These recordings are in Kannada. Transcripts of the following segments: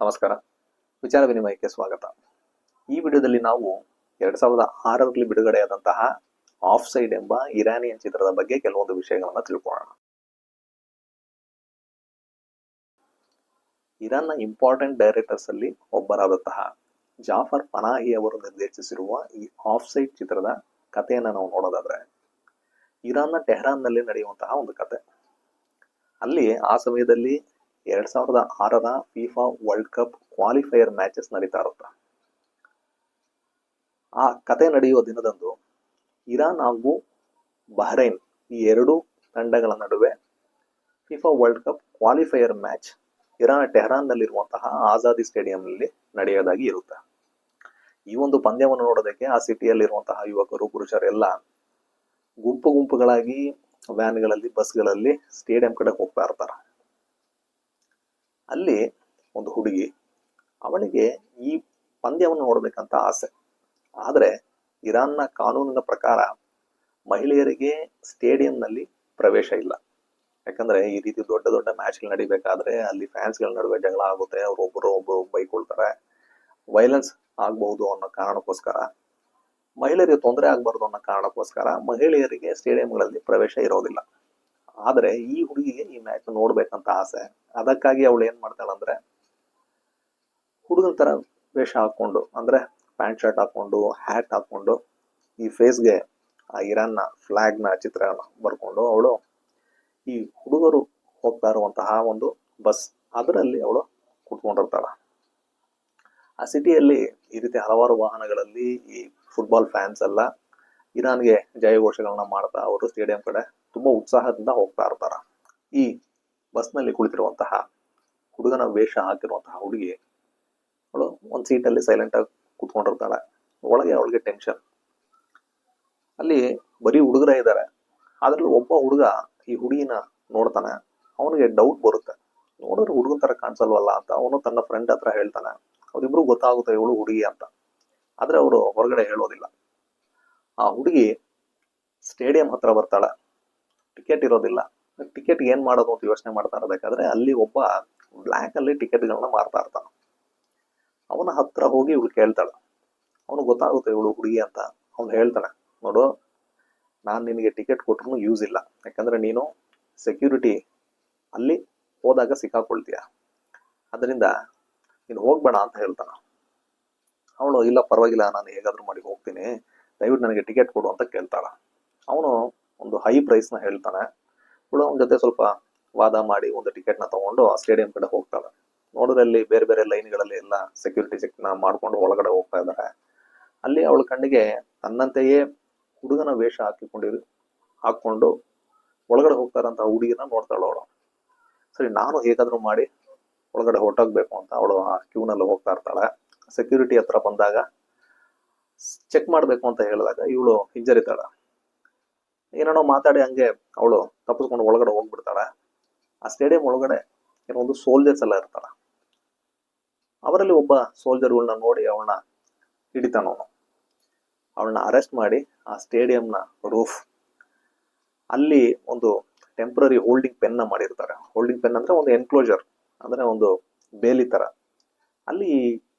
ನಮಸ್ಕಾರ. ವಿಚಾರ ವಿನಿಮಯಕ್ಕೆ ಸ್ವಾಗತ. ಈ ವಿಡಿಯೋದಲ್ಲಿ ನಾವು 2006ರಲ್ಲಿ ಬಿಡುಗಡೆಯಾದಂತಹ ಆಫ್ ಸೈಡ್ ಎಂಬ ಇರಾನಿಯನ್ ಚಿತ್ರದ ಬಗ್ಗೆ ಕೆಲವೊಂದು ವಿಷಯಗಳನ್ನ ತಿಳ್ಕೊಳ್ಳೋಣ. ಇರಾನ್ನ ಇಂಪಾರ್ಟೆಂಟ್ ಡೈರೆಕ್ಟರ್ಸ್ ಅಲ್ಲಿ ಒಬ್ಬರಾದಂತಹ ಜಾಫರ್ ಪನಾಹಿ ಅವರು ನಿರ್ದೇಶಿಸಿರುವ ಈ ಆಫ್ ಸೈಡ್ ಚಿತ್ರದ ಕಥೆಯನ್ನ ನಾವು ನೋಡೋದಾದ್ರೆ, ಇರಾನ್ನ ಟೆಹರಾನ್ನಲ್ಲಿ ನಡೆಯುವಂತಹ ಒಂದು ಕತೆ. ಅಲ್ಲಿ ಆ ಸಮಯದಲ್ಲಿ 2006ರ FIFA World Cup qualifier matches ನಡೀತಾ ಇರುತ್ತೆ. ಆ ಕತೆ ನಡೆಯುವ ದಿನದಂದು ಇರಾನ್ ಹಾಗೂ ಬಹ್ರೈನ್ ಈ ಎರಡು ತಂಡಗಳ ನಡುವೆ FIFA World Cup qualifier match Iran ಟೆಹರಾನ್ನಲ್ಲಿರುವಂತಹ ಆಜಾದಿ ಸ್ಟೇಡಿಯಂನಲ್ಲಿ ನಡೆಯೋದಾಗಿ ಇರುತ್ತೆ. ಈ ಒಂದು ಪಂದ್ಯವನ್ನು ನೋಡೋದಕ್ಕೆ ಆ ಸಿಟಿಯಲ್ಲಿರುವಂತಹ ಯುವಕರು ಪುರುಷರೆಲ್ಲ ಗುಂಪುಗಳಾಗಿ ವ್ಯಾನ್ಗಳಲ್ಲಿ ಬಸ್ಗಳಲ್ಲಿ ಸ್ಟೇಡಿಯಂ ಕಡೆ ಹೋಗ್ತಾ ಇರ್ತಾರೆ. ಅಲ್ಲಿ ಒಂದು ಹುಡುಗಿ, ಅವಳಿಗೆ ಈ ಪಂದ್ಯವನ್ನು ನೋಡ್ಬೇಕಂತ ಆಸೆ. ಆದ್ರೆ ಇರಾನ್ನ ಕಾನೂನಿನ ಪ್ರಕಾರ ಮಹಿಳೆಯರಿಗೆ ಸ್ಟೇಡಿಯಂನಲ್ಲಿ ಪ್ರವೇಶ ಇಲ್ಲ. ಯಾಕಂದ್ರೆ ಈ ರೀತಿ ದೊಡ್ಡ ದೊಡ್ಡ ಮ್ಯಾಚ್ಗಳು ನಡಿಬೇಕಾದ್ರೆ ಅಲ್ಲಿ ಫ್ಯಾನ್ಸ್ಗಳ ನಡುವೆ ಜಗಳ ಆಗುತ್ತೆ, ಒಬ್ಬರು ಬೈಕೊಳ್ತಾರೆ, ವೈಲೆನ್ಸ್ ಆಗ್ಬಹುದು ಅನ್ನೋ ಕಾರಣಕ್ಕೋಸ್ಕರ, ಮಹಿಳೆಯರಿಗೆ ತೊಂದರೆ ಆಗ್ಬಾರ್ದು ಅನ್ನೋ ಕಾರಣಕ್ಕೋಸ್ಕರ ಮಹಿಳೆಯರಿಗೆ ಸ್ಟೇಡಿಯಂಗಳಲ್ಲಿ ಪ್ರವೇಶ ಇರೋದಿಲ್ಲ. ಆದ್ರೆ ಈ ಹುಡುಗಿಗೆ ಈ ಮ್ಯಾಚ್ ನೋಡ್ಬೇಕಂತ ಆಸೆ. ಅದಕ್ಕಾಗಿ ಅವಳು ಏನ್ ಮಾಡ್ತಾಳಂದ್ರೆ, ಹುಡುಗನ ತರ ವೇಷ ಹಾಕೊಂಡು, ಅಂದ್ರೆ ಪ್ಯಾಂಟ್ ಶರ್ಟ್ ಹಾಕೊಂಡು, ಹ್ಯಾಟ್ ಹಾಕೊಂಡು, ಈ ಫೇಸ್ಗೆ ಆ ಇರಾನ್ನ ಫ್ಲಾಗ್ ನ ಚಿತ್ರ ಬರ್ಕೊಂಡು ಅವಳು ಈ ಹುಡುಗರು ಹೋಗ್ತಾ ಇರುವಂತಹ ಒಂದು ಬಸ್, ಅದರಲ್ಲಿ ಅವಳು ಕುತ್ಕೊಂಡಿರ್ತಾಳ. ಆ ಸಿಟಿಯಲ್ಲಿ ಈ ರೀತಿ ಹಲವಾರು ವಾಹನಗಳಲ್ಲಿ ಈ ಫುಟ್ಬಾಲ್ ಫ್ಯಾನ್ಸ್ ಎಲ್ಲ ಇರಾನ್ಗೆ ಜಯಘೋಷಗಳನ್ನ ಮಾಡ್ತಾ ಅವರು ಸ್ಟೇಡಿಯಂ ಕಡೆ ತುಂಬಾ ಉತ್ಸಾಹದಿಂದ ಹೋಗ್ತಾ ಇರ್ತಾರ. ಈ ಬಸ್ ನಲ್ಲಿ ಕುಳಿತಿರುವಂತಹ ಹುಡುಗನ ವೇಷ ಹಾಕಿರುವಂತಹ ಹುಡುಗಿ ಅವಳು ಒಂದ್ ಸೀಟಲ್ಲಿ ಸೈಲೆಂಟ್ ಆಗಿ ಕುತ್ಕೊಂಡಿರ್ತಾಳೆ. ಒಳಗೆ ಅವಳಿಗೆ ಟೆನ್ಷನ್. ಅಲ್ಲಿ ಬರೀ ಹುಡುಗರೇ ಇದ್ದಾರೆ. ಅದ್ರಲ್ಲಿ ಒಬ್ಬ ಹುಡುಗ ಈ ಹುಡುಗಿನ ನೋಡ್ತಾನೆ. ಅವನಿಗೆ ಡೌಟ್ ಬರುತ್ತೆ, ನೋಡಿದ್ರೆ ಹುಡುಗನ ತರ ಕಾಣಿಸಲ್ವಲ್ಲ ಅಂತ. ಅವನು ತನ್ನ ಫ್ರೆಂಡ್ ಹತ್ರ ಹೇಳ್ತಾನೆ. ಅವ್ರಿಬ್ರು ಗೊತ್ತಾಗುತ್ತೆ ಇವಳು ಹುಡುಗಿ ಅಂತ. ಆದ್ರೆ ಅವರು ಹೊರಗಡೆ ಹೇಳೋದಿಲ್ಲ. ಆ ಹುಡುಗಿ ಸ್ಟೇಡಿಯಂ ಹತ್ರ ಬರ್ತಾಳೆ. ಟಿಕೆಟ್ ಇರೋದಿಲ್ಲ. ಟಿಕೆಟ್ ಏನ್ ಮಾಡೋದು ಅಂತ ಯೋಚನೆ ಮಾಡ್ತಾ ಇರಬೇಕಾದ್ರೆ ಅಲ್ಲಿ ಒಬ್ಬ ಬ್ಲ್ಯಾಕ್ ಅಲ್ಲಿ ಟಿಕೆಟ್ಗಳನ್ನ ಮಾರ್ತಾ ಇರ್ತಾನೆ. ಅವನ ಹತ್ರ ಹೋಗಿ ಇವಳು ಕೇಳ್ತಾಳೆ. ಅವನು ಗೊತ್ತಾಗುತ್ತೆ ಇವಳು ಹುಡುಗಿ ಅಂತ. ಅವ್ನು ಹೇಳ್ತಾನೆ, ನೋಡು, ನಾನ್ ನಿನಗೆ ಟಿಕೆಟ್ ಕೊಟ್ರು ಯೂಸ್ ಇಲ್ಲ. ಯಾಕಂದ್ರೆ ನೀನು ಸೆಕ್ಯೂರಿಟಿ ಅಲ್ಲಿ ಹೋದಾಗ ಸಿಕ್ಕಾಕೊಳ್ತೀಯ. ಅದರಿಂದ ನೀನು ಹೋಗ್ಬೇಡ ಅಂತ ಹೇಳ್ತಾನ. ಅವಳು, ಇಲ್ಲ ಪರವಾಗಿಲ್ಲ, ನಾನು ಹೇಗಾದ್ರೂ ಮಾಡಿ ಹೋಗ್ತೀನಿ, ದಯವಿಟ್ಟು ನನಗೆ ಟಿಕೆಟ್ ಕೊಡು ಅಂತ ಕೇಳ್ತಾಳ. ಅವನು ಒಂದು ಹೈ ಪ್ರೈಸ್ ನ ಹೇಳ್ತಾನೆ. ಇವಳು ಅವನ ಜೊತೆ ಸ್ವಲ್ಪ ವಾದ ಮಾಡಿ ಒಂದು ಟಿಕೆಟ್ ನ ತಗೊಂಡು ಆ ಸ್ಟೇಡಿಯಂ ಕಡೆ ಹೋಗ್ತಾಳೆ. ನೋಡಿದ್ರೆ ಅಲ್ಲಿ ಬೇರೆ ಬೇರೆ ಲೈನ್ಗಳಲ್ಲಿ ಎಲ್ಲ ಸೆಕ್ಯೂರಿಟಿ ಚೆಕ್ ನ ಮಾಡ್ಕೊಂಡು ಒಳಗಡೆ ಹೋಗ್ತಾ ಇದ್ದಾರೆ. ಅಲ್ಲಿ ಅವಳ ಕಣ್ಣಿಗೆ ತನ್ನಂತೆಯೇ ಹುಡುಗನ ವೇಷ ಹಾಕೊಂಡು ಒಳಗಡೆ ಹೋಗ್ತಾರಂತ ಹುಡುಗಿನ ನೋಡ್ತಾಳ ಅವಳು. ಸರಿ, ನಾನು ಹೇಗಾದ್ರೂ ಮಾಡಿ ಒಳಗಡೆ ಹೊರಟೋಗ್ಬೇಕು ಅಂತ ಅವಳು ಆ ಕ್ಯೂನಲ್ಲಿ ಹೋಗ್ತಾ ಇರ್ತಾಳೆ. ಸೆಕ್ಯೂರಿಟಿ ಹತ್ರ ಬಂದಾಗ ಚೆಕ್ ಮಾಡ್ಬೇಕು ಅಂತ ಹೇಳಿದಾಗ ಇವಳು ಹಿಂಜರಿತಾಳ. ಏನೇನೋ ಮಾತಾಡಿ ಹಂಗೆ ಅವಳು ತಪ್ಪಿಸ್ಕೊಂಡು ಒಳಗಡೆ ಹೋಗ್ಬಿಡ್ತಾಳೆ. ಆ ಸ್ಟೇಡಿಯಂ ಒಳಗಡೆ ಏನೋ ಒಂದು ಸೋಲ್ಜರ್ಸ್ ಎಲ್ಲ ಇರ್ತಾಳ. ಅವರಲ್ಲಿ ಒಬ್ಬ ಸೋಲ್ಜರ್ಗಳನ್ನ ನೋಡಿ ಅವಳನ್ನ ಹಿಡಿತಾನವನು. ಅವಳನ್ನ ಅರೆಸ್ಟ್ ಮಾಡಿ ಆ ಸ್ಟೇಡಿಯಂನ ರೂಫ್ ಅಲ್ಲಿ ಒಂದು ಟೆಂಪ್ರರಿ ಹೋಲ್ಡಿಂಗ್ ಪೆನ್ ನ ಮಾಡಿರ್ತಾರೆ. ಹೋಲ್ಡಿಂಗ್ ಪೆನ್ ಅಂದ್ರೆ ಒಂದು ಎನ್ಕ್ಲೋಜರ್, ಅಂದ್ರೆ ಒಂದು ಬೇಲಿ ತರ. ಅಲ್ಲಿ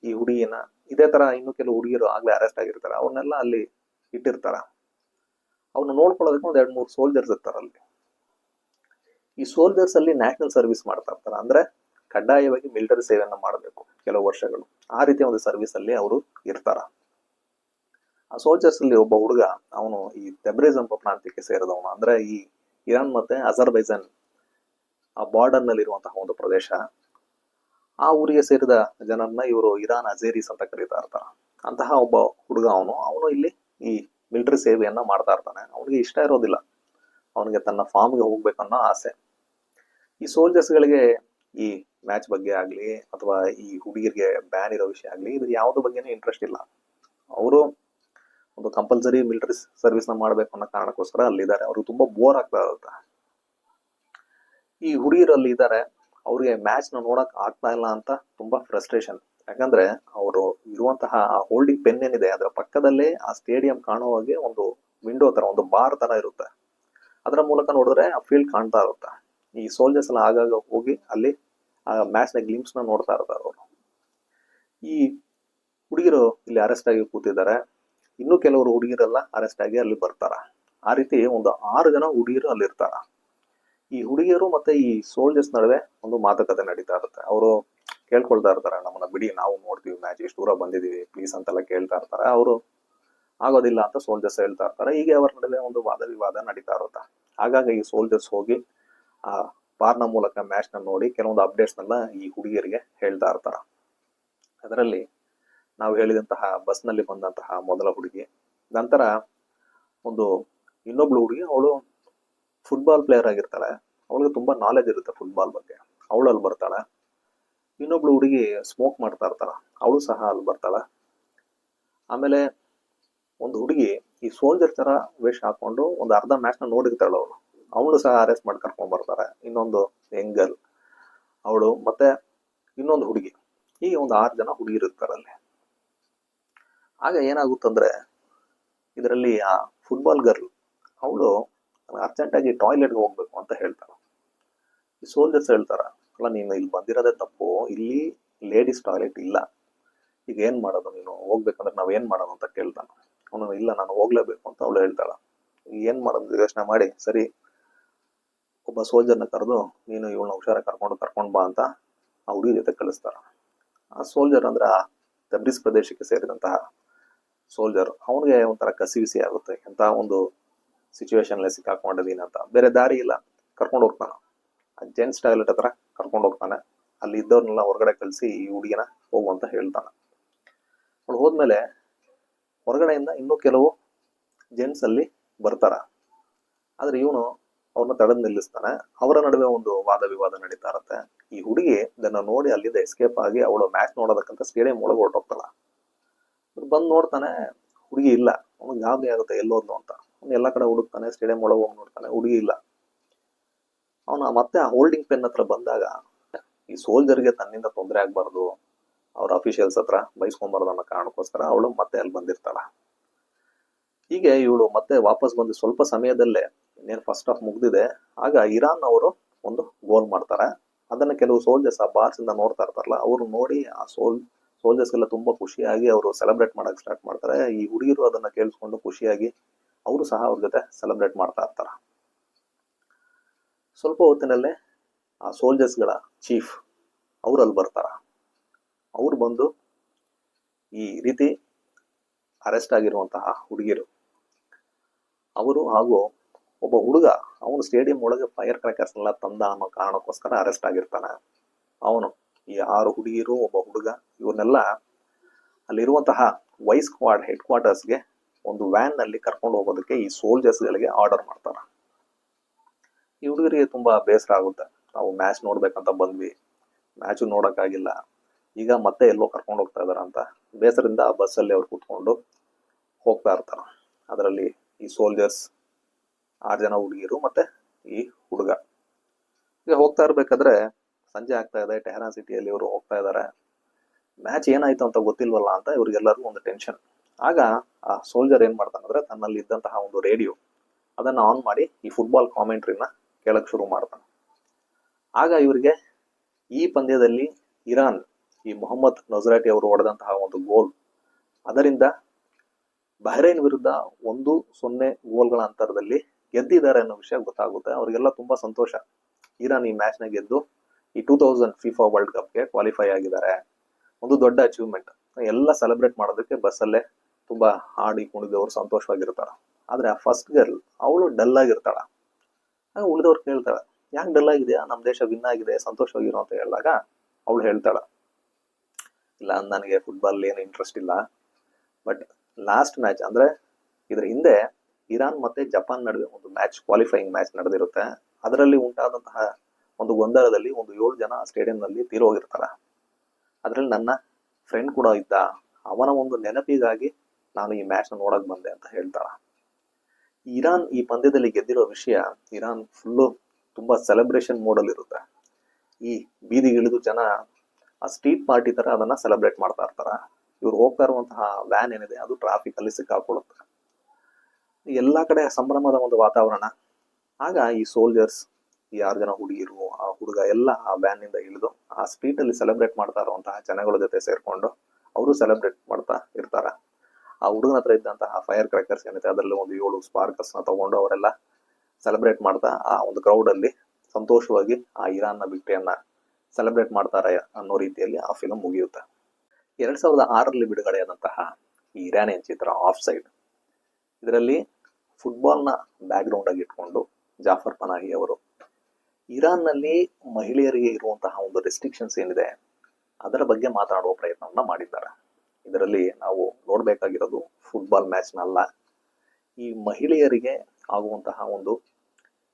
ಈ ಹುಡುಗಿನ ಇದೇ ತರ ಇನ್ನು ಕೆಲವು ಹುಡುಗಿಯರು ಆಗ್ಲೇ ಅರೆಸ್ಟ್ ಆಗಿರ್ತಾರೆ. ಅವ್ರನ್ನೆಲ್ಲ ಅಲ್ಲಿ ಇಟ್ಟಿರ್ತಾರ. ಅವ್ರನ್ನ ನೋಡ್ಕೊಳ್ಳೋದಕ್ಕೆ ಒಂದ್ 2-3 ಸೋಲ್ಜರ್ಸ್ ಇರ್ತಾರ ಅಲ್ಲಿ. ಈ ಸೋಲ್ಜರ್ಸ್ ಅಲ್ಲಿ ನ್ಯಾಷನಲ್ ಸರ್ವಿಸ್ ಮಾಡ್ತಾ ಇರ್ತಾರ. ಅಂದ್ರೆ ಕಡ್ಡಾಯವಾಗಿ ಮಿಲಿಟರಿ ಸೇವೆಯನ್ನ ಮಾಡಬೇಕು ಕೆಲವು ವರ್ಷಗಳು. ಆ ರೀತಿಯ ಒಂದು ಸರ್ವಿಸ್ ಅಲ್ಲಿ ಅವರು ಇರ್ತಾರ. ಆ ಸೋಲ್ಜರ್ಸ್ ಅಲ್ಲಿ ಒಬ್ಬ ಹುಡುಗ, ಅವನು ಈ ತೆಬ್ರೇಜ್ ಎಂಬ ಪ್ರಾಂತ್ಯಕ್ಕೆ ಸೇರಿದವನು. ಅಂದ್ರೆ ಈ ಇರಾನ್ ಮತ್ತೆ ಅಜರ್ಬೈಜಾನ್ ಆ ಬಾರ್ಡರ್ ನಲ್ಲಿ ಇರುವಂತಹ ಒಂದು ಪ್ರದೇಶ. ಆ ಊರಿಗೆ ಸೇರಿದ ಜನರನ್ನ ಇವರು ಇರಾನ್ ಅಜೇರೀಸ್ ಅಂತ ಕರೀತಾ ಇರ್ತಾರ. ಅಂತಹ ಒಬ್ಬ ಹುಡುಗ ಅವನು ಇಲ್ಲಿ ಈ ಮಿಲಿಟರಿ ಸೇವೆಯನ್ನ ಮಾಡ್ತಾ ಇರ್ತಾನೆ. ಅವನಿಗೆ ಇಷ್ಟ ಇರೋದಿಲ್ಲ, ಅವನಿಗೆ ತನ್ನ ಫಾರ್ಮ್ಗೆ ಹೋಗ್ಬೇಕನ್ನೋ ಆಸೆ. ಈ ಸೋಲ್ಜರ್ಸ್ ಗಳಿಗೆ ಈ ಮ್ಯಾಚ್ ಬಗ್ಗೆ ಆಗ್ಲಿ ಅಥವಾ ಈ ಹುಡುಗಿರಿಗೆ ಬ್ಯಾನ್ ಇರೋ ವಿಷಯ ಆಗ್ಲಿ, ಇದು ಯಾವ್ದು ಬಗ್ಗೆನೂ ಇಂಟ್ರೆಸ್ಟ್ ಇಲ್ಲ. ಅವರು ಒಂದು ಕಂಪಲ್ಸರಿ ಮಿಲಿಟರಿ ಸರ್ವಿಸ್ ನ ಮಾಡ್ಬೇಕು ಅನ್ನೋ ಕಾರಣಕ್ಕೋಸ್ಕರ ಅಲ್ಲಿದ್ದಾರೆ. ಅವ್ರಿಗೆ ತುಂಬಾ ಬೋರ್ ಆಗ್ತಾ ಇರುತ್ತೆ. ಈ ಹುಡುಗಿರಲ್ಲಿ ಇದ್ದಾರೆ, ಅವ್ರಿಗೆ ಮ್ಯಾಚ್ ನ ನೋಡಕ್ ಆಗ್ತಾ ಇಲ್ಲ ಅಂತ ತುಂಬಾ ಫ್ರಸ್ಟ್ರೇಷನ್. ಯಾಕಂದ್ರೆ ಅವರು ಇರುವಂತಹ ಹೋಲ್ಡಿಂಗ್ ಪೆನ್ ಏನಿದೆ ಅದರ ಪಕ್ಕದಲ್ಲೇ ಆ ಸ್ಟೇಡಿಯಂ ಕಾಣುವ ಹಾಗೆ ಒಂದು ವಿಂಡೋ ತರ, ಒಂದು ಬಾರ್ ತರ ಇರುತ್ತೆ. ಅದರ ಮೂಲಕ ನೋಡಿದ್ರೆ ಆ ಫೀಲ್ಡ್ ಕಾಣ್ತಾ ಇರುತ್ತೆ. ಈ ಸೋಲ್ಜರ್ಸ್ ಎಲ್ಲ ಆಗಾಗ ಹೋಗಿ ಅಲ್ಲಿ ಆ ಮ್ಯಾಚ್ ನ ಗ್ಲಿಮ್ಸ್ ನ ನೋಡ್ತಾ ಇರ್ತಾರೆ ಅವರು. ಈ ಹುಡುಗಿರು ಇಲ್ಲಿ ಅರೆಸ್ಟ್ ಆಗಿ ಕೂತಿದ್ದಾರೆ, ಇನ್ನು ಕೆಲವರು ಹುಡುಗಿರೆಲ್ಲ ಅರೆಸ್ಟ್ ಆಗಿ ಅಲ್ಲಿ ಬರ್ತಾರ. ಆ ರೀತಿ ಒಂದು 6 ಜನ ಹುಡುಗಿರು ಅಲ್ಲಿ ಇರ್ತಾರ. ಈ ಹುಡುಗಿಯರು ಮತ್ತೆ ಈ ಸೋಲ್ಜರ್ಸ್ ನಡುವೆ ಒಂದು ಮಾತುಕತೆ ನಡೀತಾ ಇರುತ್ತೆ. ಅವರು ಕೇಳ್ಕೊಳ್ತಾ ಇರ್ತಾರೆ, ನಮ್ಮನ್ನ ಬಿಡಿ, ನಾವು ನೋಡ್ತೀವಿ ಮ್ಯಾಚ್, ಇಷ್ಟು ದೂರ ಬಂದಿದೀವಿ ಪ್ಲೀಸ್ ಅಂತೆಲ್ಲ ಕೇಳ್ತಾ ಇರ್ತಾರೆ. ಅವರು ಆಗೋದಿಲ್ಲ ಅಂತ ಸೋಲ್ಜರ್ಸ್ ಹೇಳ್ತಾ ಇರ್ತಾರೆ. ಹೀಗೆ ಅವರ ನಡುವೆ ಒಂದು ವಾದ ವಿವಾದ ನಡೀತಾ ಇರುತ್ತೆ. ಹಾಗಾಗಿ ಈ ಸೋಲ್ಜರ್ಸ್ ಹೋಗಿ ಆ ಬಾರ್ನ ಮೂಲಕ ಮ್ಯಾಚ್ ನ ನೋಡಿ ಕೆಲವೊಂದು ಅಪ್ಡೇಟ್ಸ್ನೆಲ್ಲ ಈ ಹುಡುಗಿಯರಿಗೆ ಹೇಳ್ತಾ ಇರ್ತಾರ. ಅದರಲ್ಲಿ ನಾವು ಹೇಳಿದಂತಹ ಬಸ್ ನಲ್ಲಿ ಬಂದಂತಹ ಮೊದಲ ಹುಡುಗಿ, ನಂತರ ಒಂದು ಇನ್ನೊಬ್ಳು ಹುಡುಗಿ, ಅವಳು ಫುಟ್ಬಾಲ್ ಪ್ಲೇಯರ್ ಆಗಿರ್ತಾಳೆ, ಅವಳಿಗೆ ತುಂಬಾ ನಾಲೆಜ್ ಇರುತ್ತೆ ಫುಟ್ಬಾಲ್ ಬಗ್ಗೆ, ಅವಳು ಅಲ್ಲಿ ಬರ್ತಾಳೆ. ಇನ್ನೊಬ್ಳು ಹುಡುಗಿ ಸ್ಮೋಕ್ ಮಾಡ್ತಾ ಇರ್ತಾಳ, ಅವಳು ಸಹ ಅಲ್ಲಿ ಬರ್ತಾಳೆ. ಆಮೇಲೆ ಒಂದು ಹುಡುಗಿ ಈ ಸೋಲ್ಜರ್ ತರ ವೇಷ ಹಾಕೊಂಡು ಒಂದು ಅರ್ಧ ಮ್ಯಾಚ್ ನ ನೋಡಿರ್ತಾಳ, ಅವಳು ಸಹ ಅರೆಸ್ಟ್ ಮಾಡಿ ಕರ್ಕೊಂಡ್ ಬರ್ತಾರೆ. ಇನ್ನೊಂದು ಯಂಗಲ್ ಅವಳು, ಮತ್ತೆ ಇನ್ನೊಂದು ಹುಡುಗಿ, ಹೀಗೆ ಒಂದು 6 ಜನ ಹುಡುಗಿರು ಇರ್ತಾರಲ್ಲಿ. ಆಗ ಏನಾಗುತ್ತಂದ್ರೆ, ಇದರಲ್ಲಿ ಆ ಫುಟ್ಬಾಲ್ ಗರ್ಲ್ ಅವಳು ಅರ್ಜೆಂಟ್ ಆಗಿ ಟಾಯ್ಲೆಟ್ಗೆ ಹೋಗ್ಬೇಕು ಅಂತ ಹೇಳ್ತಾಳ. ಈ ಸೋಲ್ಜರ್ಸ್ ಹೇಳ್ತಾರ, ಅಲ್ಲ ನೀನು ಇಲ್ಲಿ ಬಂದಿರೋದೇ ತಪ್ಪು, ಇಲ್ಲಿ ಲೇಡೀಸ್ ಟಾಯ್ಲೆಟ್ ಇಲ್ಲ, ಈಗ ಏನ್ ಮಾಡೋದು, ನೀನು ಹೋಗ್ಬೇಕಂದ್ರೆ ನಾವ್ ಏನ್ ಮಾಡೋದು ಅಂತ ಕೇಳ್ತಾನ. ಅವನು ಇಲ್ಲ, ನಾನು ಹೋಗ್ಲೇಬೇಕು ಅಂತ ಅವಳು ಹೇಳ್ತಾಳ. ಏನ್ ಮಾಡೋದು ಯೋಚನೆ ಮಾಡಿ, ಸರಿ ಒಬ್ಬ ಸೋಲ್ಜರ್ನ ಕರೆದು ನೀನು ಇವಳನ್ನ ಹುಷಾರ ಕರ್ಕೊಂಡ್ ಬಾ ಅಂತ ಆ ಹುಡುಗಿ ಜೊತೆ ಕಳಿಸ್ತಾರ. ಆ ಸೋಲ್ಜರ್ ಅಂದ್ರೆ ಆ ತಬ್ರಿಸ್ ಪ್ರದೇಶಕ್ಕೆ ಸೇರಿದಂತಹ ಸೋಲ್ಜರ್, ಅವನಿಗೆ ಒಂಥರ ಕಸಿವಿಸಿ ಆಗುತ್ತೆ, ಎಂತ ಒಂದು ಸಿಚುವೇಶನ್ ಸಿಕ್ಕಾಕೊಂಡಿದೀನಿ ಅಂತ. ಬೇರೆ ದಾರಿ ಇಲ್ಲ, ಕರ್ಕೊಂಡು ಹೋಗ್ತಾನ. ಆ ಜೆಂಟ್ಸ್ ಟಾಯ್ಲೆಟ್ ಹತ್ರ ಕರ್ಕೊಂಡು ಹೋಗ್ತಾನೆ. ಅಲ್ಲಿ ಇದ್ದವ್ರನ್ನೆಲ್ಲ ಹೊರಗಡೆ ಕಳಿಸಿ ಈ ಹುಡುಗಿನ ಹೋಗು ಅಂತ ಹೇಳ್ತಾನೆ. ಅವಳು ಹೋದ್ಮೇಲೆ ಹೊರಗಡೆಯಿಂದ ಇನ್ನೂ ಕೆಲವು ಜೆಂಟ್ಸ್ ಅಲ್ಲಿ ಬರ್ತಾರ. ಆದ್ರೆ ಇವನು ಅವ್ರನ್ನ ತಡೆದು ನಿಲ್ಲಿಸ್ತಾನೆ. ಅವರ ನಡುವೆ ಒಂದು ವಾದ ವಿವಾದ ನಡೀತಾ ಇರುತ್ತೆ. ಈ ಹುಡುಗಿ ಇದನ್ನ ನೋಡಿ ಅಲ್ಲಿಂದ ಎಸ್ಕೇಪ್ ಆಗಿ ಅವಳು ಮ್ಯಾಚ್ ನೋಡೋದಕ್ಕಂತ ಸ್ಟೇಡಿಯಂ ಒಳಗೆ ಹೊರಟೋಗ್ತಾಳ. ಬಂದು ನೋಡ್ತಾನೆ, ಹುಡುಗಿ ಇಲ್ಲ. ಅವನಿಗೆ ಗಾಬರಿ ಆಗುತ್ತೆ, ಎಲ್ಲೋದ್ಲು ಅಂತ. ಅವ್ನು ಎಲ್ಲಾ ಕಡೆ ಹುಡುಕ್ತಾನೆ, ಸ್ಟೇಡಿಯಂ ಒಳಗೆ ಹೋಗಿ ನೋಡ್ತಾನೆ, ಹುಡುಗಿ ಇಲ್ಲ. ಅವನ ಮತ್ತೆ ಆ ಹೋಲ್ಡಿಂಗ್ ಪೆನ್ ಹತ್ರ ಬಂದಾಗ, ಈ ಸೋಲ್ಜರ್ಗೆ ತನ್ನಿಂದ ತೊಂದರೆ ಆಗ್ಬಾರ್ದು, ಅವ್ರ ಅಫಿಷಿಯಲ್ಸ್ ಹತ್ರ ಬೈಸ್ಕೊಂಬಾರ್ದು ಅನ್ನೋ ಕಾರಣಕ್ಕೋಸ್ಕರ ಅವಳು ಮತ್ತೆ ಅಲ್ಲಿ ಬಂದಿರ್ತಾಳ. ಹೀಗೆ ಇವಳು ಮತ್ತೆ ವಾಪಸ್ ಬಂದು ಸ್ವಲ್ಪ ಸಮಯದಲ್ಲೇ, ಇನ್ನೇನು ಫಸ್ಟ್ ಹಾಫ್ ಮುಗ್ದಿದೆ, ಆಗ ಇರಾನ್ ಅವರು ಒಂದು ಗೋಲ್ ಮಾಡ್ತಾರೆ. ಅದನ್ನ ಕೆಲವು ಸೋಲ್ಜರ್ಸ್ ಆ ಬಾರ್ಸ್ ಇಂದ ನೋಡ್ತಾ ಇರ್ತಾರಲ್ಲ, ಅವರು ನೋಡಿ ಆ ಸೋಲ್ಜರ್ಸ್ ಎಲ್ಲ ತುಂಬಾ ಖುಷಿಯಾಗಿ ಅವರು ಸೆಲೆಬ್ರೇಟ್ ಮಾಡಕ್ ಸ್ಟಾರ್ಟ್ ಮಾಡ್ತಾರೆ. ಈ ಹುಡುಗಿರು ಅದನ್ನ ಕೇಳಿಸ್ಕೊಂಡು ಖುಷಿಯಾಗಿ ಅವರು ಸಹ ಅವ್ರ ಜೊತೆ ಸೆಲೆಬ್ರೇಟ್ ಮಾಡ್ತಾ ಇರ್ತಾರ. ಸ್ವಲ್ಪ ಹೊತ್ತಿನಲ್ಲೇ ಆ ಸೋಲ್ಜರ್ಸ್ಗಳ ಚೀಫ್ ಅವ್ರು ಅಲ್ಲಿ ಬರ್ತಾರ. ಅವ್ರು ಬಂದು ಈ ರೀತಿ ಅರೆಸ್ಟ್ ಆಗಿರುವಂತಹ ಹುಡುಗಿರು ಅವರು ಹಾಗೂ ಒಬ್ಬ ಹುಡುಗ, ಅವನು ಸ್ಟೇಡಿಯಂ ಒಳಗೆ ಫೈರ್ ಕ್ರ್ಯಾಕರ್ಸ್ ಎಲ್ಲ ತಂದ ಅನ್ನೋ ಕಾರಣಕ್ಕೋಸ್ಕರ ಅರೆಸ್ಟ್ ಆಗಿರ್ತಾನೆ. ಅವನು ಈ 6 ಹುಡುಗಿರು, ಒಬ್ಬ ಹುಡುಗ, ಇವನ್ನೆಲ್ಲ ಅಲ್ಲಿರುವಂತಹ ವೈ ಸ್ಕ್ವಾಡ್ ಹೆಡ್ ಕ್ವಾರ್ಟರ್ಸ್ಗೆ ಒಂದು ವ್ಯಾನ್ ನಲ್ಲಿ ಕರ್ಕೊಂಡು ಹೋಗೋದಕ್ಕೆ ಈ ಸೋಲ್ಜರ್ಸ್ ಗಳಿಗೆ ಆರ್ಡರ್ ಮಾಡ್ತಾರ. ಈ ಹುಡುಗರಿಗೆ ತುಂಬಾ ಬೇಸರ ಆಗುತ್ತೆ, ನಾವು ಮ್ಯಾಚ್ ನೋಡ್ಬೇಕಂತ ಬಂದ್ವಿ, ಮ್ಯಾಚ್ ನೋಡಕ್ಕಾಗಿಲ್ಲ, ಈಗ ಮತ್ತೆ ಎಲ್ಲೋ ಕರ್ಕೊಂಡು ಹೋಗ್ತಾ ಇದಾರ ಅಂತ ಬೇಸರದಿಂದ ಆ ಬಸ್ಸಲ್ಲಿ ಅವ್ರು ಕೂತ್ಕೊಂಡು ಹೋಗ್ತಾ ಇರ್ತಾರ. ಅದರಲ್ಲಿ ಈ ಸೋಲ್ಜರ್ಸ್ 6 ಜನ ಹುಡುಗಿರು ಮತ್ತೆ ಈ ಹುಡುಗ. ಈಗ ಹೋಗ್ತಾ ಇರ್ಬೇಕಾದ್ರೆ ಸಂಜೆ ಆಗ್ತಾ ಇದೆ, ಟೆಹರಾನ್ ಸಿಟಿಯಲ್ಲಿ ಇವರು ಹೋಗ್ತಾ ಇದಾರೆ. ಮ್ಯಾಚ್ ಏನಾಯ್ತು ಅಂತ ಗೊತ್ತಿಲ್ವಲ್ಲ ಅಂತ ಇವ್ರಿಗೆಲ್ಲರಿಗೂ ಒಂದು ಟೆನ್ಷನ್. ಆಗ ಆ ಸೋಲ್ಜರ್ ಏನ್ ಮಾಡ್ತಾನಂದ್ರೆ, ತನ್ನಲ್ಲಿ ಇದ್ದಂತಹ ಒಂದು ರೇಡಿಯೋ ಅದನ್ನ ಆನ್ ಮಾಡಿ ಈ ಫುಟ್ಬಾಲ್ ಕಾಮೆಂಟ್ರಿನ ಕೇಳಕ್ ಶುರು ಮಾಡ್ತಾನೆ. ಆಗ ಇವರಿಗೆ ಈ ಪಂದ್ಯದಲ್ಲಿ ಇರಾನ್, ಈ ಮೊಹಮ್ಮದ್ ನಜರಾಟಿ ಅವರು ಹೊಡೆದಂತಹ ಒಂದು ಗೋಲ್, ಅದರಿಂದ ಬಹ್ರೈನ್ ವಿರುದ್ಧ 1-0 ಗೋಲ್ಗಳ ಅಂತರದಲ್ಲಿ ಗೆದ್ದಿದ್ದಾರೆ ಅನ್ನೋ ವಿಷಯ ಗೊತ್ತಾಗುತ್ತೆ. ಅವರಿಗೆಲ್ಲ ತುಂಬಾ ಸಂತೋಷ. ಇರಾನ್ ಈ ಮ್ಯಾಚ್ ನ ಗೆದ್ದು ಈ 2000 ಫಿಫಾ ವರ್ಲ್ಡ್ ಕಪ್ಗೆ ಕ್ವಾಲಿಫೈ ಆಗಿದ್ದಾರೆ, ಒಂದು ದೊಡ್ಡ ಅಚೀವ್ಮೆಂಟ್. ಎಲ್ಲ ಸೆಲೆಬ್ರೇಟ್ ಮಾಡೋದಕ್ಕೆ ಬಸ್ಸಲ್ಲೇ ತುಂಬಾ ಹಾಡಿ ಕುಣಿದವರು ಸಂತೋಷವಾಗಿರ್ತಾರ. ಆದ್ರೆ ಆ ಫಸ್ಟ್ ಗರ್ಲ್ ಅವಳು ಡಲ್ ಆಗಿರ್ತಾಳ. ಆಗ ಉಳಿದವ್ರು ಕೇಳ್ತಾಳ, ಯಾಕೆ ಡಲ್ ಆಗಿದೆಯಾ, ನಮ್ ದೇಶ ವಿನ್ ಆಗಿದೆ, ಸಂತೋಷವಾಗಿರೋ ಅಂತ ಹೇಳಿದಾಗ ಅವಳು ಹೇಳ್ತಾಳ, ಇಲ್ಲ ನನಗೆ ಫುಟ್ಬಾಲ್ ಏನು ಇಂಟ್ರೆಸ್ಟ್ ಇಲ್ಲ, ಬಟ್ ಲಾಸ್ಟ್ ಮ್ಯಾಚ್ ಅಂದ್ರೆ ಇದ್ರ ಹಿಂದೆ ಇರಾನ್ ಮತ್ತೆ ಜಪಾನ್ ನಡುವೆ ಒಂದು ಮ್ಯಾಚ್, ಕ್ವಾಲಿಫೈಯಿಂಗ್ ಮ್ಯಾಚ್ ನಡೆದಿರುತ್ತೆ. ಅದರಲ್ಲಿ ಉಂಟಾದಂತಹ ಒಂದು ಗೊಂದಲದಲ್ಲಿ ಒಂದು 7 ಜನ ಸ್ಟೇಡಿಯಂ ನಲ್ಲಿ ತೀರೋಗಿರ್ತಾರ. ಅದ್ರಲ್ಲಿ ನನ್ನ ಫ್ರೆಂಡ್ ಕೂಡ ಇದ್ದ, ಅವನ ಒಂದು ನೆನಪಿಗಾಗಿ ನಾನು ಈ ಮ್ಯಾಚ್ ನ ನೋಡಕ್ ಬಂದೆ ಅಂತ ಹೇಳ್ತಾಳ. ಇರಾನ್ ಈ ಪಂದ್ಯದಲ್ಲಿ ಗೆದ್ದಿರೋ ವಿಷಯ, ಇರಾನ್ ಫುಲ್ಲು ತುಂಬಾ ಸೆಲೆಬ್ರೇಷನ್ ಮೋಡ್ ಅಲ್ಲಿ ಇರುತ್ತೆ. ಈ ಬೀದಿಗಿಳಿದು ಜನ ಆ ಸ್ಟ್ರೀಟ್ ಪಾರ್ಟಿ ತರ ಅದನ್ನ ಸೆಲೆಬ್ರೇಟ್ ಮಾಡ್ತಾ ಇರ್ತಾರ. ಇವ್ರು ಹೋಗ್ತಾ ಇರುವಂತಹ ವ್ಯಾನ್ ಏನಿದೆ ಅದು ಟ್ರಾಫಿಕ್ ಅಲ್ಲಿ ಸಿಕ್ಕಾಕೊಳ್ಳುತ್ತೆ. ಎಲ್ಲಾ ಕಡೆ ಸಂಭ್ರಮದ ಒಂದು ವಾತಾವರಣ. ಆಗ ಈ ಸೋಲ್ಜರ್ಸ್, ಈ 6 ಜನ ಹುಡುಗಿರು, ಆ ಹುಡುಗ ಎಲ್ಲ ಆ ವ್ಯಾನ್ ನಿಂದ ಇಳಿದು ಆ ಸ್ಟ್ರೀಟ್ ಅಲ್ಲಿ ಸೆಲೆಬ್ರೇಟ್ ಮಾಡ್ತಾ ಇರುವಂತಹ ಜನಗಳ ಜೊತೆ ಸೇರ್ಕೊಂಡು ಅವರು ಸೆಲೆಬ್ರೇಟ್ ಮಾಡ್ತಾ ಇರ್ತಾರ. ಆ ಹುಡುಗನ ಹತ್ರ ಇದ್ದಂತಹ ಫೈರ್ ಕ್ರ್ಯಾಕರ್ಸ್ ಏನಿದೆ ಅದರಲ್ಲಿ ಒಂದು 7 ಸ್ಪಾರ್ಕರ್ಸ್ ನ ತಗೊಂಡು ಅವರೆಲ್ಲ ಸೆಲೆಬ್ರೇಟ್ ಮಾಡ್ತಾ ಆ ಒಂದು ಕ್ರೌಡ್ ಅಲ್ಲಿ ಸಂತೋಷವಾಗಿ ಆ ಇರಾನ್ನ ವಿಕ್ಟರಿಯನ್ನ ಸೆಲೆಬ್ರೇಟ್ ಮಾಡ್ತಾರೆ ಅನ್ನೋ ರೀತಿಯಲ್ಲಿ ಆ ಫಿಲಂ ಮುಗಿಯುತ್ತೆ. 2006ರಲ್ಲಿ ಬಿಡುಗಡೆಯಾದಂತಹ ಈ ಇರಾನಿಯನ್ ಚಿತ್ರ ಆಫ್ ಸೈಡ್, ಇದರಲ್ಲಿ ಫುಟ್ಬಾಲ್ನ ಬ್ಯಾಕ್ ಗ್ರೌಂಡ್ ಆಗಿ ಇಟ್ಕೊಂಡು ಜಾಫರ್ ಪನಾಹಿ ಅವರು ಇರಾನ್ನಲ್ಲಿ ಮಹಿಳೆಯರಿಗೆ ಇರುವಂತಹ ಒಂದು ರೆಸ್ಟ್ರಿಕ್ಷನ್ಸ್ ಏನಿದೆ ಅದರ ಬಗ್ಗೆ ಮಾತನಾಡುವ ಪ್ರಯತ್ನವನ್ನ ಮಾಡಿದ್ದಾರೆ. ಇದರಲ್ಲಿ ನಾವು ನೋಡ್ಬೇಕಾಗಿರೋದು ಫುಟ್ಬಾಲ್ ಮ್ಯಾಚ್ನಲ್ಲ, ಈ ಮಹಿಳೆಯರಿಗೆ ಆಗುವಂತಹ ಒಂದು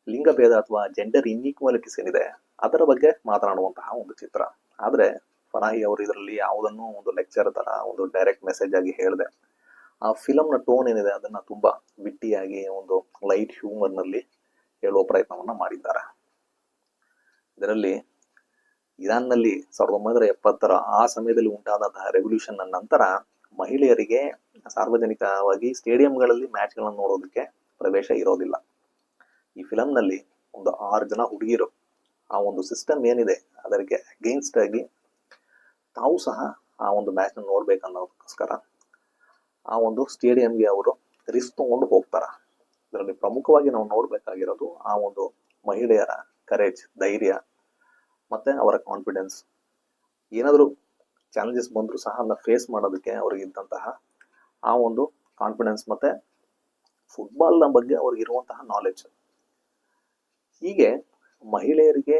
ಲಿಂಗಭೇದ ಅಥವಾ ಜೆಂಡರ್ ಇನ್ಇಕ್ವಾಲಿಟೀಸ್ ಏನಿದೆ ಅದರ ಬಗ್ಗೆ ಮಾತನಾಡುವಂತಹ ಒಂದು ಚಿತ್ರ. ಆದ್ರೆ ಫನಾಹಿ ಅವರು ಇದರಲ್ಲಿ ಯಾವುದನ್ನು ಒಂದು ಲೆಕ್ಚರ್ ತರ ಒಂದು ಡೈರೆಕ್ಟ್ ಮೆಸೇಜ್ ಆಗಿ ಹೇಳಿದೆ. ಆ ಫಿಲಂನ ಟೋನ್ ಏನಿದೆ ಅದನ್ನ ತುಂಬಾ ವಿಟ್ಟಿಯಾಗಿ ಒಂದು ಲೈಟ್ ಹ್ಯೂಮರ್ ನಲ್ಲಿ ಹೇಳುವ ಪ್ರಯತ್ನವನ್ನ ಮಾಡಿದ್ದಾರೆ. ಇದರಲ್ಲಿ ಇರಾನ್ನಲ್ಲಿ 1970ರ ಆ ಸಮಯದಲ್ಲಿ ಉಂಟಾದಂತಹ ರೆವಲ್ಯೂಷನ್ ನಂತರ ಮಹಿಳೆಯರಿಗೆ ಸಾರ್ವಜನಿಕವಾಗಿ ಸ್ಟೇಡಿಯಂಗಳಲ್ಲಿ ಮ್ಯಾಚ್ಗಳನ್ನು ನೋಡೋದಕ್ಕೆ ಪ್ರವೇಶ ಇರೋದಿಲ್ಲ. ಈ ಫಿಲಂನಲ್ಲಿ ಒಂದು 6 ಜನ ಹುಡುಗಿರು ಆ ಒಂದು ಸಿಸ್ಟಮ್ ಏನಿದೆ ಅದಕ್ಕೆ ಅಗೇನ್ಸ್ಟ್ ಆಗಿ ತಾವು ಸಹ ಆ ಒಂದು ಮ್ಯಾಚ್ ನೋಡ್ಬೇಕನ್ನೋದಕ್ಕೋಸ್ಕರ ಆ ಒಂದು ಸ್ಟೇಡಿಯಂಗೆ ಅವರು ರಿಸ್ಕ್ ತಗೊಂಡು ಹೋಗ್ತಾರ. ಇದರಲ್ಲಿ ಪ್ರಮುಖವಾಗಿ ನಾವು ನೋಡ್ಬೇಕಾಗಿರೋದು ಆ ಒಂದು ಮಹಿಳೆಯರ ಕರೇಜ್, ಧೈರ್ಯ ಮತ್ತೆ ಅವರ ಕಾನ್ಫಿಡೆನ್ಸ್. ಏನಾದರೂ ಚಾಲೆಂಜಸ್ ಬಂದರೂ ಸಹ ಅದನ್ನ ಫೇಸ್ ಮಾಡೋದಕ್ಕೆ ಅವ್ರಿಗಿದ್ದಂತಹ ಆ ಒಂದು ಕಾನ್ಫಿಡೆನ್ಸ್ ಮತ್ತೆ ಫುಟ್ಬಾಲ್ನ ಬಗ್ಗೆ ಅವ್ರಿಗಿರುವಂತಹ ನಾಲೆಡ್ಜ್. ಹೀಗೆ ಮಹಿಳೆಯರಿಗೆ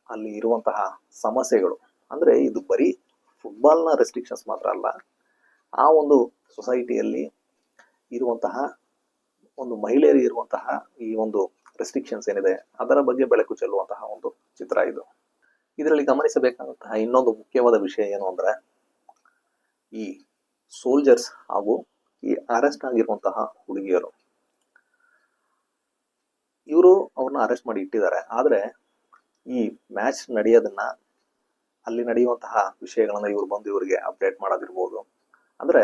ಅಲ್ಲಿ ಇರುವಂತಹ ಸಮಸ್ಯೆಗಳು, ಅಂದ್ರೆ ಇದು ಬರೀ ಫುಟ್ಬಾಲ್ನ ರೆಸ್ಟ್ರಿಕ್ಷನ್ಸ್ ಮಾತ್ರ ಅಲ್ಲ, ಆ ಒಂದು ಸೊಸೈಟಿಯಲ್ಲಿ ಇರುವಂತಹ ಒಂದು ಮಹಿಳೆಯರಿಗೆ ಇರುವಂತಹ ಈ ಒಂದು ರೆಸ್ಟ್ರಿಕ್ಷನ್ಸ್ ಏನಿದೆ ಅದರ ಬಗ್ಗೆ ಬೆಳಕು ಚೆಲ್ಲುವಂತಹ ಒಂದು ಚಿತ್ರ ಇದು. ಇದರಲ್ಲಿ ಗಮನಿಸಬೇಕಾದಂತಹ ಇನ್ನೊಂದು ಮುಖ್ಯವಾದ ವಿಷಯ ಏನು ಅಂದ್ರೆ, ಈ ಸೋಲ್ಜರ್ಸ್ ಹಾಗೂ ಈ ಅರೆಸ್ಟ್ ಆಗಿರುವಂತಹ ಹುಡುಗಿಯರು, ಇವರು ಅವ್ರನ್ನ ಅರೆಸ್ಟ್ ಮಾಡಿ ಇಟ್ಟಿದ್ದಾರೆ. ಆದ್ರೆ ಈ ಮ್ಯಾಚ್ ನಡೆಯೋದನ್ನ, ಅಲ್ಲಿ ನಡೆಯುವಂತಹ ವಿಷಯಗಳನ್ನ ಇವ್ರು ಬಂದು ಇವರಿಗೆ ಅಪ್ಡೇಟ್ ಮಾಡೋದಿರ್ಬೋದು. ಅಂದ್ರೆ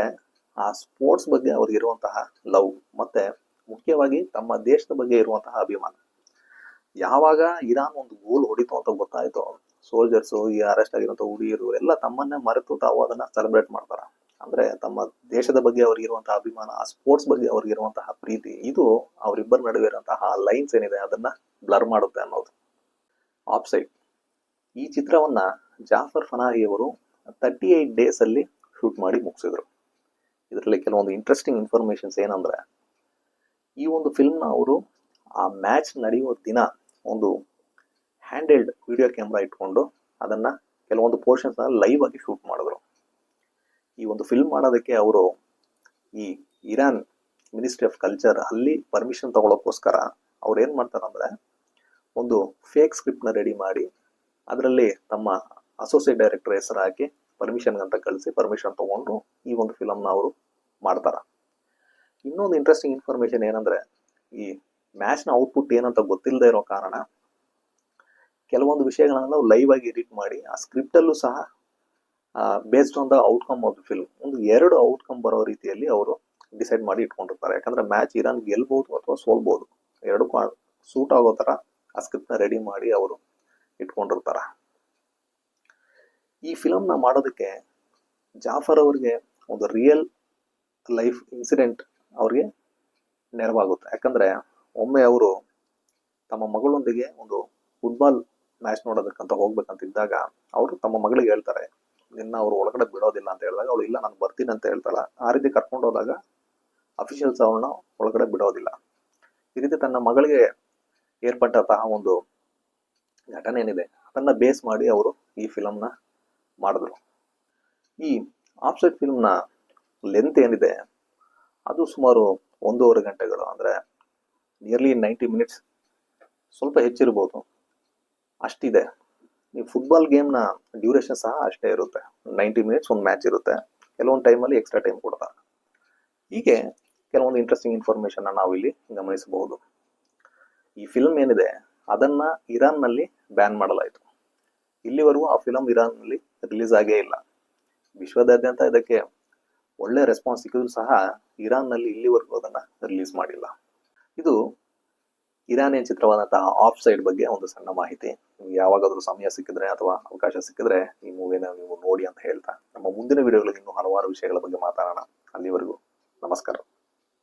ಆ ಸ್ಪೋರ್ಟ್ಸ್ ಬಗ್ಗೆ ಅವ್ರಿಗೆ ಇರುವಂತಹ ಲವ್ ಮತ್ತೆ ಮುಖ್ಯವಾಗಿ ತಮ್ಮ ದೇಶದ ಬಗ್ಗೆ ಇರುವಂತಹ ಅಭಿಮಾನ. ಯಾವಾಗ ಇರಾನ್ ಒಂದು ಗೋಲ್ ಹೊಡಿತು ಅಂತ ಗೊತ್ತಾಯ್ತು, ಸೋಲ್ಜರ್ಸ್, ಈ ಅರೆಸ್ಟ್ ಆಗಿರುವಂತಹ ಹುಡುಗಿಯರು ಎಲ್ಲ ತಮ್ಮನ್ನೇ ಮರೆತು ತಾವು ಅದನ್ನ ಸೆಲೆಬ್ರೇಟ್ ಮಾಡ್ತಾರ. ಅಂದ್ರೆ ತಮ್ಮ ದೇಶದ ಬಗ್ಗೆ ಅವ್ರಿಗಿರುವಂತಹ ಅಭಿಮಾನ, ಆ ಸ್ಪೋರ್ಟ್ಸ್ ಬಗ್ಗೆ ಅವ್ರಿಗಿರುವಂತಹ ಪ್ರೀತಿ, ಇದು ಅವರಿಬ್ಬರ ನಡುವೆ ಇರುವಂತಹ ಲೈನ್ಸ್ ಏನಿದೆ ಅದನ್ನ ಬ್ಲರ್ ಮಾಡುತ್ತೆ ಅನ್ನೋದು. ಆಫ್ ಸೈಡ್ ಈ ಚಿತ್ರವನ್ನ ಜಾಫರ್ ಫನಾಹಿ ಅವರು 38 ಡೇಸ್ ಅಲ್ಲಿ ಶೂಟ್ ಮಾಡಿ ಮುಗಿಸಿದ್ರು. ಇದರಲ್ಲಿ ಕೆಲವೊಂದು ಇಂಟ್ರೆಸ್ಟಿಂಗ್ ಇನ್ಫಾರ್ಮೇಶನ್ಸ್ ಏನಂದ್ರೆ, ಈ ಒಂದು ಫಿಲ್ಮ್ನ ಅವರು ಆ ಮ್ಯಾಚ್ ನಡೆಯುವ ದಿನ ಒಂದು ಹ್ಯಾಂಡ್ ಹೆಲ್ಡ್ ವಿಡಿಯೋ ಕ್ಯಾಮ್ರಾ ಇಟ್ಕೊಂಡು ಅದನ್ನ ಕೆಲವೊಂದು ಪೋರ್ಷನ್ಸ್ ಲೈವ್ ಆಗಿ ಶೂಟ್ ಮಾಡಿದ್ರು. ಈ ಒಂದು ಫಿಲ್ಮ್ ಮಾಡೋದಕ್ಕೆ ಅವರು ಈ ಇರಾನ್ ಮಿನಿಸ್ಟ್ರಿ ಆಫ್ ಕಲ್ಚರ್ ಅಲ್ಲಿ ಪರ್ಮಿಷನ್ ತಗೊಳ್ಳೋಕ್ಕೋಸ್ಕರ ಅವ್ರು ಏನ್ ಮಾಡ್ತಾರಂದ್ರೆ, ಒಂದು ಫೇಕ್ ಸ್ಕ್ರಿಪ್ಟ್ ನ ರೆಡಿ ಮಾಡಿ ಅದರಲ್ಲಿ ತಮ್ಮ ಅಸೋಸಿಯೇಟ್ ಡೈರೆಕ್ಟರ್ ಹೆಸರು ಹಾಕಿ ಪರ್ಮಿಷನ್ ಅಂತ ಕಳಿಸಿ ಪರ್ಮಿಷನ್ ತಗೊಂಡು ಈ ಒಂದು ಫಿಲಂನ ಅವರು ಮಾಡ್ತಾರ. ಇನ್ನೊಂದು ಇಂಟ್ರೆಸ್ಟಿಂಗ್ ಇನ್ಫಾರ್ಮೇಶನ್ ಏನಂದ್ರೆ, ಈ ಮ್ಯಾಚ್ ನ ಔಟ್ಪುಟ್ ಏನಂತ ಗೊತ್ತಿಲ್ಲದೆ ಇರೋ ಕಾರಣ ಕೆಲವೊಂದು ವಿಷಯಗಳನ್ನ ನಾವು ಲೈವ್ ಆಗಿ ಎಡಿಟ್ ಮಾಡಿ ಆ ಸ್ಕ್ರಿಪ್ಟ್ ಅಲ್ಲೂ ಸಹ based on the outcome of the film ಒಂದು 2 ಔಟ್ಕಮ್ ಬರೋ ರೀತಿಯಲ್ಲಿ ಅವರು ಡಿಸೈಡ್ ಮಾಡಿ ಇಟ್ಕೊಂಡಿರ್ತಾರೆ. ಯಾಕಂದ್ರೆ ಮ್ಯಾಚ್ ಇರಾನ್ ಗೆಲ್ಬಹುದು ಅಥವಾ ಸೋಲ್ಬಹುದು, 2 ಸೂಟ್ ಆಗೋ ತರ ಆ ಸ್ಕ್ರಿಪ್ಟ್ ನ ರೆಡಿ ಮಾಡಿ ಅವರು ಇಟ್ಕೊಂಡಿರ್ತಾರ. ಈ ಫಿಲಂನ ಮಾಡೋದಕ್ಕೆ ಜಾಫರ್ ಅವ್ರಿಗೆ ಒಂದು ರಿಯಲ್ ಲೈಫ್ ಇನ್ಸಿಡೆಂಟ್ ಅವ್ರಿಗೆ ನೆರವಾಗುತ್ತೆ. ಯಾಕಂದ್ರೆ ಒಮ್ಮೆ ಅವರು ತಮ್ಮ ಮಗಳೊಂದಿಗೆ ಒಂದು ಫುಟ್ಬಾಲ್ ಮ್ಯಾಚ್ ನೋಡೋದಕ್ಕಂತ ಹೋಗ್ಬೇಕಂತಿದ್ದಾಗ ಅವರು ತಮ್ಮ ಮಗಳಿಗೆ ಹೇಳ್ತಾರೆ, ನಿನ್ನ ಅವರು ಒಳಗಡೆ ಬಿಡೋದಿಲ್ಲ ಅಂತ ಹೇಳಿದಾಗ ಅವಳು ಇಲ್ಲ ನಾನು ಬರ್ತೀನಿ ಅಂತ ಹೇಳ್ತಾಳ. ಆ ರೀತಿ ಕರ್ಕೊಂಡು ಹೋದಾಗ ಅಫಿಷಿಯಲ್ಸ್ ಅವಳನ್ನ ಒಳಗಡೆ ಬಿಡೋದಿಲ್ಲ. ಈ ರೀತಿ ತನ್ನ ಮಗಳಿಗೆ ಏರ್ಪಟ್ಟಂತಹ ಒಂದು ಘಟನೆ ಏನಿದೆ ಅದನ್ನ ಬೇಸ್ ಮಾಡಿ ಅವರು ಈ ಫಿಲಂನ ಮಾಡಿದ್ರು. ಈ ಆಫ್ಸೆಟ್ ಫಿಲ್ಮ್ನ ಲೆಂತ್ ಏನಿದೆ ಅದು ಸುಮಾರು 1.5 ಗಂಟೆಗಳು, ಅಂದ್ರೆ ನಿಯರ್ಲಿ 90 ಮಿನಿಟ್ಸ್, ಸ್ವಲ್ಪ ಹೆಚ್ಚಿರ್ಬೋದು ಅಷ್ಟಿದೆ. ಈ ಫುಟ್ಬಾಲ್ ಗೇಮ್ನ ಡ್ಯೂರೇಷನ್ ಸಹ ಅಷ್ಟೇ ಇರುತ್ತೆ, 90 ಮಿನಿಟ್ಸ್ ಒಂದು ಮ್ಯಾಚ್ ಇರುತ್ತೆ. ಕೆಲವೊಂದು ಟೈಮಲ್ಲಿ ಎಕ್ಸ್ಟ್ರಾ ಟೈಮ್ ಕೊಡ್ತಾರೆ. ಹೀಗೆ ಕೆಲವೊಂದು ಇಂಟ್ರೆಸ್ಟಿಂಗ್ ಇನ್ಫಾರ್ಮೇಶನ್ ನಾವು ಇಲ್ಲಿ ಗಮನಿಸಬಹುದು. ಈ ಫಿಲ್ಮ್ ಏನಿದೆ ಅದನ್ನ ಇರಾನ್ನಲ್ಲಿ ಬ್ಯಾನ್ ಮಾಡಲಾಯಿತು. ಇಲ್ಲಿವರೆಗೂ ಆ ಫಿಲಂ ಇರಾನ್ನಲ್ಲಿ ರಿಲೀಸ್ ಆಗೇ ಇಲ್ಲ. ವಿಶ್ವದಾದ್ಯಂತ ಇದಕ್ಕೆ ಒಳ್ಳೆ ರೆಸ್ಪಾನ್ಸ್ ಸಿಕ್ಕಿದ್ರು ಸಹ ಇರಾನ್ನಲ್ಲಿ ಇಲ್ಲಿವರೆಗೂ ಅದನ್ನ ರಿಲೀಸ್ ಮಾಡಿಲ್ಲ. ಇದು ಇರಾನಿಯನ್ ಚಿತ್ರವಾದಂತಹ ಆಫ್ ಸೈಡ್ ಬಗ್ಗೆ ಒಂದು ಸಣ್ಣ ಮಾಹಿತಿ. ನಿಮ್ಗೆ ಯಾವಾಗಾದ್ರೂ ಸಮಯ ಸಿಕ್ಕಿದ್ರೆ ಅಥವಾ ಅವಕಾಶ ಸಿಕ್ಕಿದ್ರೆ ಈ ಮೂವಿನ ನೀವು ನೋಡಿ ಅಂತ ಹೇಳ್ತಾ ನಮ್ಮ ಮುಂದಿನ ವಿಡಿಯೋಗಳಲ್ಲಿ ಇನ್ನೂ ಹಲವಾರು ವಿಷಯಗಳ ಬಗ್ಗೆ ಮಾತಾಡೋಣ. ಅಲ್ಲಿವರೆಗೂ